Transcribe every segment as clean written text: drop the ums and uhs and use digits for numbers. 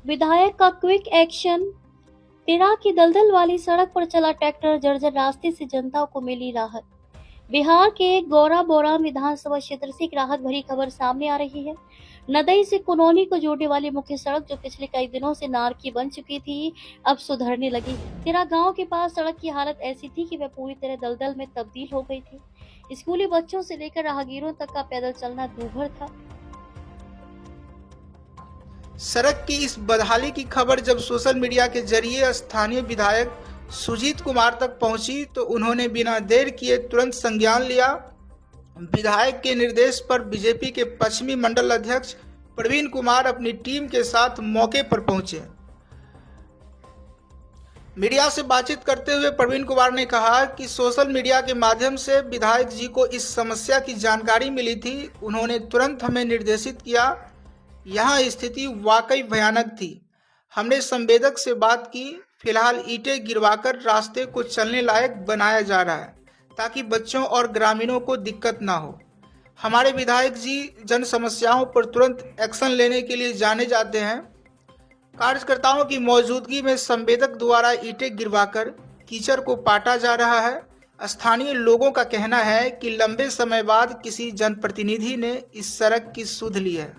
विधायक का quick action. तिराह की दलदल वाली सड़क पर चला ट्रैक्टर, जर्जर रास्ते से जनता को मिली राहत। बिहार के गौराबौराम विधानसभा क्षेत्र से एक राहत भरी खबर सामने आ रही है। नदई से कुनौनी को जोड़ने वाली मुख्य सड़क, जो पिछले कई दिनों से नारकी बन चुकी थी, अब सुधरने लगी है। तिराह गांव के पास सड़क की हालत ऐसी थी कि वह पूरी तरह दलदल में तब्दील हो गई थी। स्कूली बच्चों से लेकर राहगीरों तक का पैदल चलना दूभर था। सड़क की इस बदहाली की खबर जब सोशल मीडिया के जरिए स्थानीय विधायक सुजीत कुमार तक पहुंची तो उन्होंने बिना देर किए तुरंत संज्ञान लिया। विधायक के निर्देश पर बीजेपी के पश्चिमी मंडल अध्यक्ष प्रवीण कुमार अपनी टीम के साथ मौके पर पहुंचे। मीडिया से बातचीत करते हुए प्रवीण कुमार ने कहा कि सोशल मीडिया के माध्यम से विधायक जी को इस समस्या की जानकारी मिली थी। उन्होंने तुरंत हमें निर्देशित किया। यहाँ स्थिति वाकई भयानक थी। हमने संवेदक से बात की। फिलहाल ईंटें गिरवाकर रास्ते को चलने लायक बनाया जा रहा है ताकि बच्चों और ग्रामीणों को दिक्कत ना हो। हमारे विधायक जी जन समस्याओं पर तुरंत एक्शन लेने के लिए जाने जाते हैं। कार्यकर्ताओं की मौजूदगी में संवेदक द्वारा ईंटें गिरवाकर कीचड़ को पाटा जा रहा है। स्थानीय लोगों का कहना है कि लंबे समय बाद किसी जनप्रतिनिधि ने इस सड़क की सुध ली है।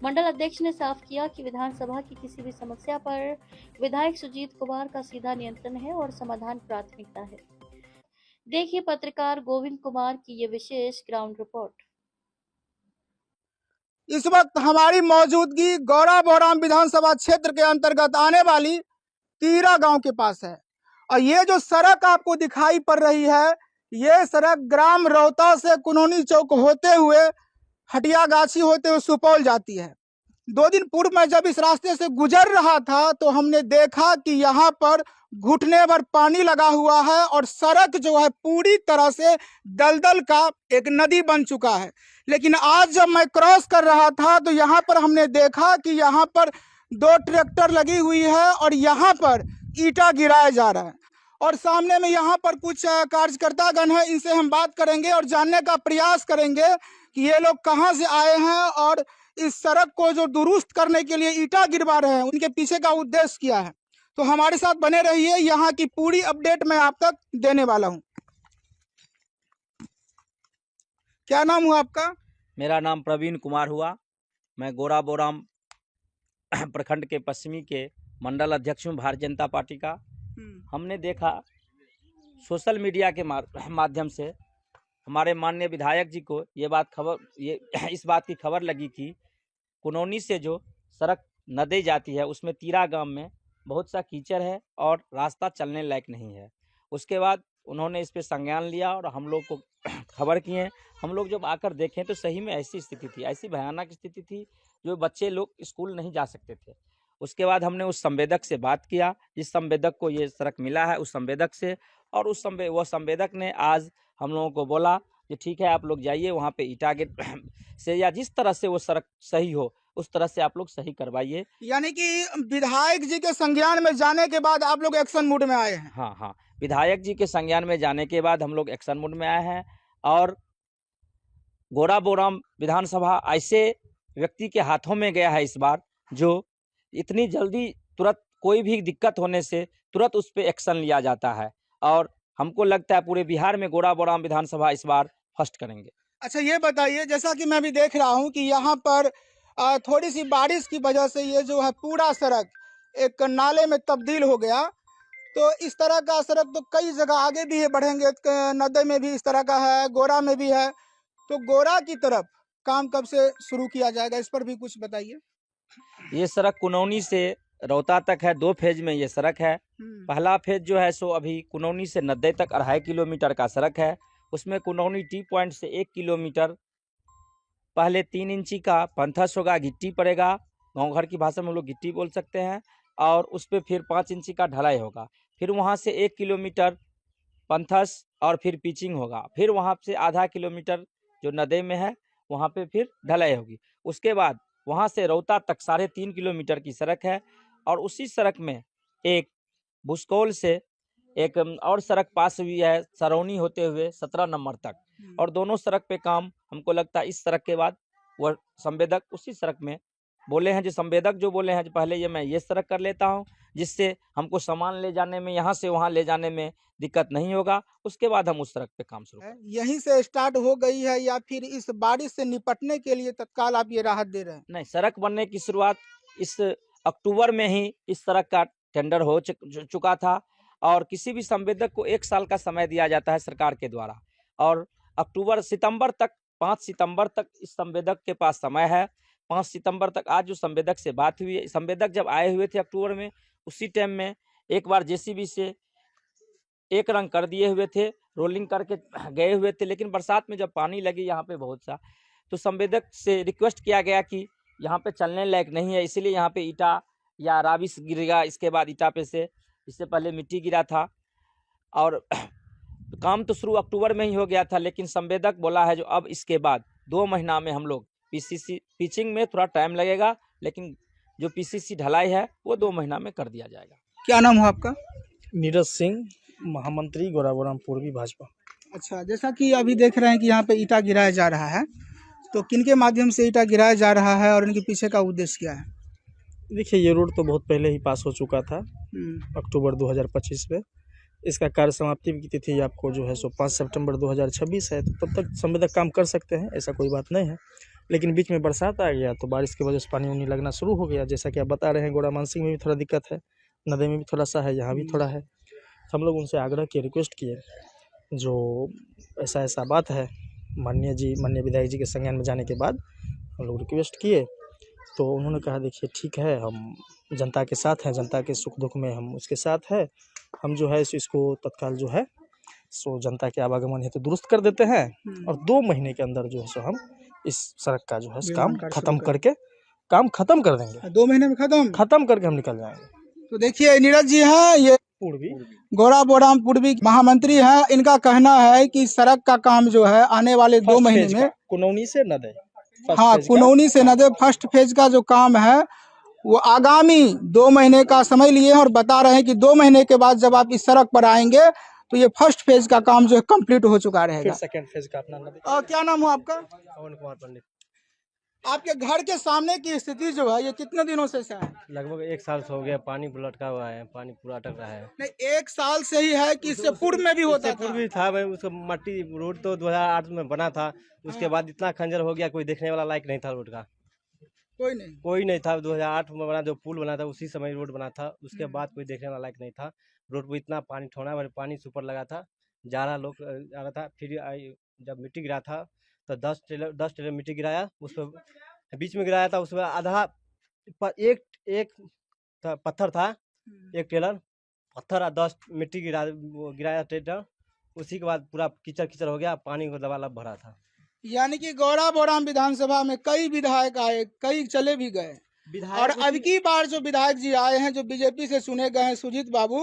मंडल अध्यक्ष ने साफ किया कि विधानसभा की किसी भी समस्या पर विधायक सुजीत कुमार का सीधा नियंत्रण है और समाधान प्राथमिकता है। देखिए पत्रकार गोविंद कुमार की ये विशेष ग्राउंड रिपोर्ट। इस वक्त हमारी मौजूदगी गौराबौराम विधानसभा क्षेत्र के अंतर्गत आने वाली तीरा गांव के पास है और ये जो सड़क आपको दिखाई पड़ रही है, ये सड़क ग्राम रौता से कुनौनी चौक होते हुए हटियागाछी होते हुए सुपौल जाती है। 2 दिन पूर्व मैं जब इस रास्ते से गुजर रहा था तो हमने देखा कि यहाँ पर घुटने भर पानी लगा हुआ है और सड़क जो है पूरी तरह से दलदल का एक नदी बन चुका है। लेकिन आज जब मैं क्रॉस कर रहा था तो यहाँ पर हमने देखा कि यहाँ पर 2 ट्रैक्टर लगी हुई है और यहाँ पर ईंटा गिराया जा रहा है और सामने में यहाँ पर कुछ कार्यकर्तागण हैं। इनसे हम बात करेंगे और जानने का प्रयास करेंगे कि ये लोग कहाँ से आए हैं और इस सड़क को जो दुरुस्त करने के लिए ईंटा गिरवा रहे हैं, उनके पीछे का उद्देश्य क्या है। तो हमारे साथ बने रहिए, यहाँ की पूरी अपडेट मैं आप तक देने वाला हूँ। क्या नाम हुआ आपका? मेरा नाम प्रवीण कुमार हुआ। मैं गौराबौराम प्रखंड के पश्चिमी के मंडल अध्यक्ष हूँ भारतीय जनता पार्टी का। हमने देखा सोशल मीडिया के माध्यम से हमारे माननीय विधायक जी को इस बात की खबर लगी कि कुनौनी से जो सड़क नदी जाती है उसमें तीरा गांव में बहुत सा कीचड़ है और रास्ता चलने लायक नहीं है। उसके बाद उन्होंने इस पे संज्ञान लिया और हम लोग को खबर किए। हम लोग जब आकर देखें तो सही में ऐसी स्थिति थी, ऐसी भयानक स्थिति थी जो बच्चे लोग स्कूल नहीं जा सकते थे। उसके बाद हमने उस संवेदक से बात किया, जिस संवेदक को ये सड़क मिला है उस संवेदक से, और वो संवेदक ने आज हम लोगों को बोला कि ठीक है आप लोग जाइए वहाँ पे ईंटा से या जिस तरह से वो सड़क सही हो उस तरह से आप लोग सही करवाइए। यानी कि विधायक जी के संज्ञान में जाने के बाद आप लोग एक्शन मूड में आए हैं? हाँ, विधायक जी के संज्ञान में जाने के बाद हम लोग एक्शन मूड में आए हैं और गौराबौराम विधानसभा ऐसे व्यक्ति के हाथों में गया है इस बार जो इतनी जल्दी तुरंत कोई भी दिक्कत होने से तुरंत उस पर एक्शन लिया जाता है और हमको लगता है पूरे बिहार में गौराबौराम विधानसभा इस बार फर्स्ट करेंगे। अच्छा ये बताइए, जैसा कि मैं भी देख रहा हूँ कि यहाँ पर थोड़ी सी बारिश की वजह से ये जो है पूरा सड़क एक नाले में तब्दील हो गया। तो इस तरह का सड़क तो कई जगह आगे भी है, बढ़ेंगे नदी में भी इस तरह का है, गोरा में भी है। तो गोरा की तरफ काम कब से शुरू किया जाएगा, इस पर भी कुछ बताइए। ये सड़क कुनौनी से रौता तक है, 2 फेज में ये सड़क है। पहला फेज जो है सो अभी कुनौनी से नद्दे तक 2.5 किलोमीटर का सड़क है। उसमें कुनौनी टी पॉइंट से 1 किलोमीटर पहले 3 इंची का पंथस होगा, गिट्टी पड़ेगा, गांव घर की भाषा में हम लोग गिट्टी बोल सकते हैं, और उस पर फिर 5 इंची का ढलाई होगा। फिर वहाँ से 1 किलोमीटर पंथस और फिर पिचिंग होगा। फिर वहाँ से आधा किलोमीटर जो नदी में है वहाँ पे फिर ढलाई होगी। उसके बाद वहाँ से रौता तक 3.5 किलोमीटर की सड़क है और उसी सड़क में एक भुसकौल से एक और सड़क पास हुई है सरौनी होते हुए 17 नंबर तक, और दोनों सड़क पे काम हमको लगता है इस सड़क के बाद वह संवेदक उसी सड़क में बोले हैं, जो संवेदक जो बोले हैं, जो पहले ये मैं ये सड़क कर लेता हूँ, जिससे हमको सामान ले जाने में, यहाँ से वहाँ ले जाने में दिक्कत नहीं होगा, उसके बाद हम उस सड़क पे काम शुरू करेंगे। यहीं से स्टार्ट हो गई है या फिर इस बारिश से निपटने के लिए तत्काल आप ये राहत दे रहे हैं? नहीं, सड़क बनने की शुरुआत इस अक्टूबर में ही इस सड़क का टेंडर हो चुका था, और किसी भी संवेदक को 1 साल का समय दिया जाता है सरकार के द्वारा, और सितंबर तक 5 सितंबर तक इस संवेदक के पास समय है। 5 सितंबर तक आज जो संवेदक से बात हुई है, संवेदक जब आए हुए थे अक्टूबर में, उसी टाइम में एक बार जेसीबी से एक रंग कर दिए हुए थे, रोलिंग करके गए हुए थे, लेकिन बरसात में जब पानी लगी यहाँ पे बहुत सा, तो संवेदक से रिक्वेस्ट किया गया कि यहाँ पे चलने लायक नहीं है, इसलिए यहाँ पे ईटा या राबिस गिरेगा, इसके बाद ईटा पे से इससे पहले मिट्टी गिरा था, और काम तो शुरू अक्टूबर में ही हो गया था, लेकिन संवेदक बोला है जो अब इसके बाद 2 महीना में हम लोग पीसीसी पिचिंग में थोड़ा टाइम लगेगा, लेकिन जो पीसीसी ढलाई है वो 2 महीना में कर दिया जाएगा। क्या नाम है आपका? नीरज सिंह, महामंत्री गोराबोराम पूर्वी भाजपा। अच्छा, जैसा कि अभी देख रहे हैं कि यहाँ पे ईटा गिराया जा रहा है, तो किनके माध्यम से ईटा गिराया जा रहा है और इनके पीछे का उद्देश्य क्या है? देखिए, ये रोड तो बहुत पहले ही पास हो चुका था, अक्टूबर 2025 में। इसका कार्य समाप्ति की तिथि आपको जो है सो 5 सितंबर 2026 है, तो तब तक संवेदक काम कर सकते हैं, ऐसा कोई बात नहीं है। लेकिन बीच में बरसात आ गया, तो बारिश की वजह से पानी उनी लगना शुरू हो गया। जैसा कि आप बता रहे हैं, गोड़ा मानसिंह में भी थोड़ा दिक्कत है, नदी में भी थोड़ा सा है, यहाँ भी थोड़ा है। हम लोग उनसे आग्रह किए, रिक्वेस्ट किए, जो ऐसा बात है, माननीय विधायक जी के संज्ञान में जाने के बाद हम लोग रिक्वेस्ट किए, तो उन्होंने कहा देखिए ठीक है, हम जनता के साथ हैं, जनता के सुख दुख में हम उसके साथ हैं, हम जो है इसको तत्काल जो है सो जनता के आवागमन हेतु दुरुस्त कर देते हैं, और 2 महीने के अंदर जो है सो हम इस सड़क का जो है काम खत्म करके काम खत्म कर देंगे। 2 महीने में खत्म करके हम निकल जाएंगे। तो देखिए, नीरज जी हैं, ये पूर्वी गोराबोराम पूर्वी महामंत्री हैं। इनका कहना है कि सड़क का काम जो है आने वाले 2 महीने में कुनौनी से नदे, हाँ, कुनौनी से नदे फर्स्ट फेज का जो काम है वो आगामी 2 महीने का समय लिए हैं, और बता रहे हैं कि 2 महीने के बाद जब आप इस सड़क पर आएंगे तो ये फर्स्ट फेज का काम जो है कंप्लीट हो चुका रहेगा। सेकंड फेज का अपना नदी। और क्या नाम हो आपका? पवन कुमार पंडित। आपके घर के सामने की स्थिति जो है ये कितने दिनों से है? लगभग 1 साल से हो गया, पानी लटका हुआ है, पानी पूरा अटक रहा है। नहीं, 1 साल से ही है कि इससे पूर्व में भी होता था? पूर्व भी था भाई, उसका मट्टी रोड तो 2008 में बना था, उसके बाद इतना खंजर हो गया, कोई देखने वाला लायक नहीं था रोड का, कोई नहीं था। 2008 में बना, जो पुल बना था उसी समय रोड बना था, उसके बाद कोई देखने वाला लायक नहीं था। रोड पर इतना पानी ठोना भर पानी सुपर लगा था, जा रहा लोग आ रहा था। फिर जब मिट्टी गिरा था तो 10 टेलर मिट्टी गिराया, उस पर बीच में गिराया था, उसमें आधा एक पत्थर था, 1 टेलर पत्थर और 10 मिट्टी गिराया टेलर। उसी के बाद पूरा कीचड़ हो गया, पानी को लबालब भरा था। यानी कि गोराबोराम विधानसभा में कई विधायक आए, कई चले भी गए, और अब की बार जो विधायक जी आए हैं, जो बीजेपी से चुने गए हैं, सुजीत बाबू,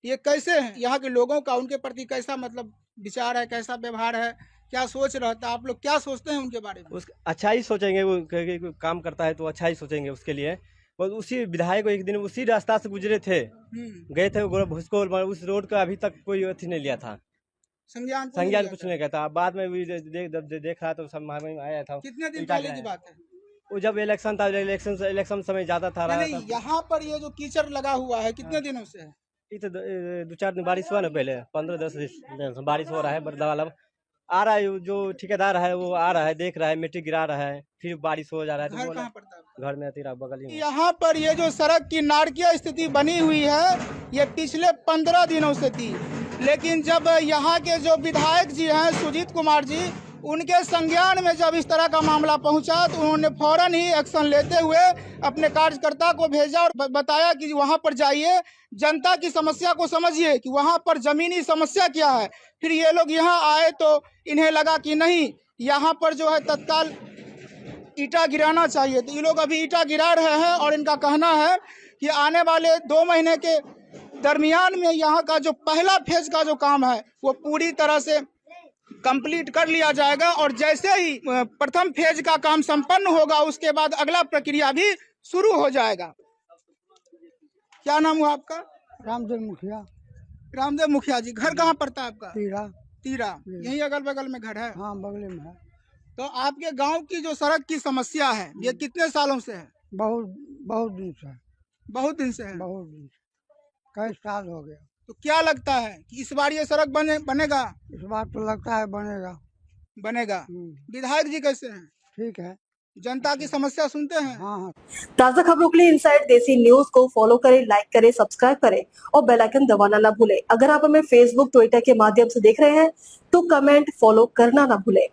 ये कैसे हैं? यहाँ के लोगों का उनके प्रति कैसा मतलब विचार है, कैसा व्यवहार है, क्या सोच रहता है? आप लोग क्या सोचते हैं उनके बारे में? अच्छा ही सोचेंगे, वो काम करता है तो अच्छा ही सोचेंगे उसके लिए। और उसी विधायक को एक दिन उसी रास्ता से गुजरे थे, गए थे भुसकोल, उस रोड का अभी तक कोई अथी नहीं लिया था, संज्ञान कुछ नहीं कहता। बाद में भी देख रहा तो सब में आया था। कितने दिन पहले की बात है? वो जब इलेक्शन था, इलेक्शन समय ज्यादा था। यहाँ पर ये जो कीचड़ लगा हुआ है कितने दिनों से है? ये तो 2-4 दिन बारिश हुआ ना, पहले 15-10 दिन से बारिश हो रहा है, मतलब आ रहा है। जो ठेकेदार है वो आ रहा है, देख रहा है, मिट्टी गिरा रहा है, फिर बारिश हो जा रहा है। तो घर कहाँ पड़ता है? घर में तेरा बगल ही। यहाँ पर ये जो सड़क की नारकीय स्थिति बनी हुई है, ये पिछले 15 दिनों से थी, लेकिन जब यहाँ के जो विधायक जी हैं सुजीत कुमार जी, उनके संज्ञान में जब इस तरह का मामला पहुंचा तो उन्होंने फौरन ही एक्शन लेते हुए अपने कार्यकर्ता को भेजा और बताया कि वहां पर जाइए, जनता की समस्या को समझिए कि वहां पर जमीनी समस्या क्या है। फिर ये लोग यहाँ आए तो इन्हें लगा कि नहीं, यहाँ पर जो है तत्काल ईटा गिराना चाहिए, तो ये लोग अभी ईटा गिरा रहे हैं, और इनका कहना है कि आने वाले 2 महीने के दरमियान में यहाँ का जो पहला फेज का जो काम है वो पूरी तरह से कंप्लीट कर लिया जाएगा, और जैसे ही प्रथम फेज का काम संपन्न होगा उसके बाद अगला प्रक्रिया भी शुरू हो जाएगा। क्या नाम हुआ आपका? रामदेव मुखिया। रामदेव मुखिया जी, घर कहाँ पड़ता है आपका? तीरा। यही अगल बगल में घर है? हाँ, बगल में है। तो आपके गांव की जो सड़क की समस्या है ये कितने सालों से है? बहुत बहुत दिन से बहुत दिन से है। बहुत दिन से कई साल हो गया। तो क्या लगता है कि इस बार ये सड़क बनेगा? इस बार तो लगता है बनेगा। विधायक जी कैसे हैं? ठीक है। जनता की समस्या सुनते हैं? हाँ हाँ। ताज़ा खबरों के लिए इनसाइड देसी न्यूज को फॉलो करें, लाइक करें, सब्सक्राइब करें और बेल आइकन दबाना ना भूलें। अगर आप हमें फेसबुक, ट्विटर के माध्यम से देख रहे हैं तो कमेंट, फॉलो करना ना भूलें।